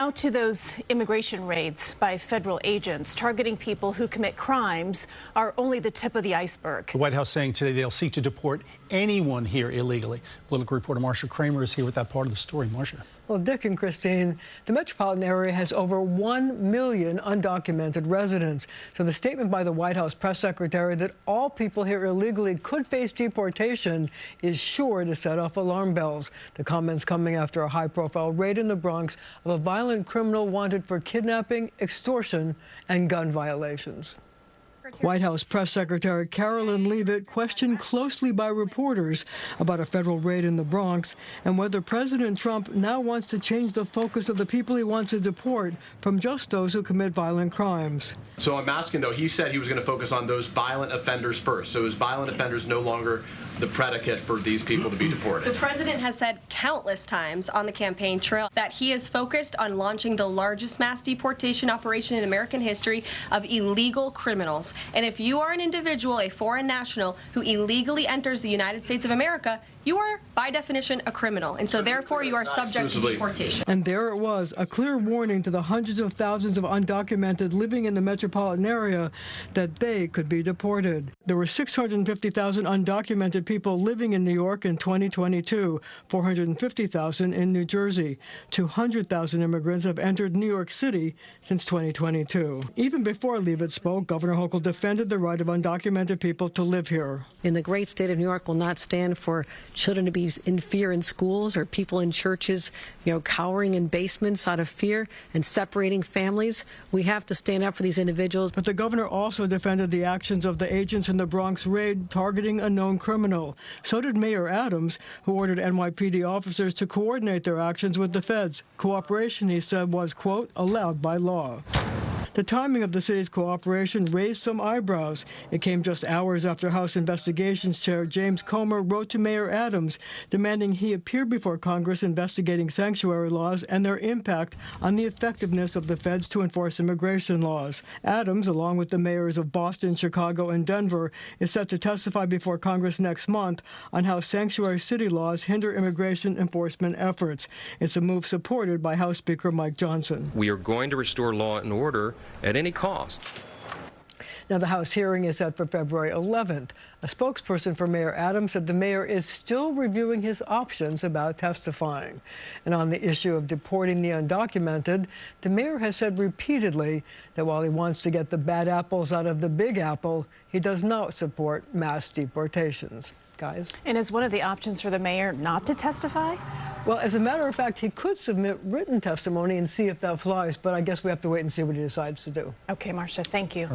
Now to those immigration raids by federal agents targeting people who commit crimes are only the tip of the iceberg. The White House saying today they'll seek to deport anyone here illegally. Political reporter Marcia Kramer is here with that part of the story. Marcia. Well, Dick and Christine, the metropolitan area has over 1 million undocumented residents. So the statement by the White House press secretary that all people here illegally could face deportation is sure to set off alarm bells. The comments coming after a high-profile raid in the Bronx of a violent criminal wanted for kidnapping, extortion, and gun violations. White House Press Secretary Karoline Leavitt questioned closely by reporters about a federal raid in the Bronx and whether President Trump now wants to change the focus of the people he wants to deport from just those who commit violent crimes. So I'm asking, though, he said he was going to focus on those violent offenders first. So is violent offenders no longer the predicate for these people to be deported? The president has said countless times on the campaign trail that he is focused on launching the largest mass deportation operation in American history of illegal criminals. And if you are an individual, a foreign national, who illegally enters the United States of America, you are, by definition, a criminal. And so therefore, you are subject to deportation. And there it was, a clear warning to the hundreds of thousands of undocumented living in the metropolitan area that they could be deported. There were 650,000 undocumented people living in New York in 2022, 450,000 in New Jersey. 200,000 immigrants have entered New York City since 2022. Even before Leavitt spoke, Governor Hochul defended the right of undocumented people to live here. In the great state of New York will not stand for children to be in fear in schools or people in churches, cowering in basements out of fear and separating families. We have to stand up for these individuals. But the governor also defended the actions of the agents in the Bronx raid targeting a known criminal. So did Mayor Adams, who ordered NYPD officers to coordinate their actions with the feds. Cooperation, he said, was, quote, allowed by law. The timing of the city's cooperation raised some eyebrows. It came just hours after House Investigations Chair James Comer wrote to Mayor Adams demanding he appear before Congress investigating sanctuary laws and their impact on the effectiveness of the feds to enforce immigration laws. Adams, along with the mayors of Boston, Chicago, and Denver, is set to testify before Congress next month on how sanctuary city laws hinder immigration enforcement efforts. It's a move supported by House Speaker Mike Johnson. We are going to restore law and order at any cost. Now, the House hearing is set for February 11th. A spokesperson for Mayor Adams said the mayor is still reviewing his options about testifying. And on the issue of deporting the undocumented, the mayor has said repeatedly that while he wants to get the bad apples out of the big apple, he does not support mass deportations. Guys? And is one of the options for the mayor not to testify? Well, as a matter of fact, he could submit written testimony and see if that flies, but I guess we have to wait and see what he decides to do. Okay, Marcia, thank you.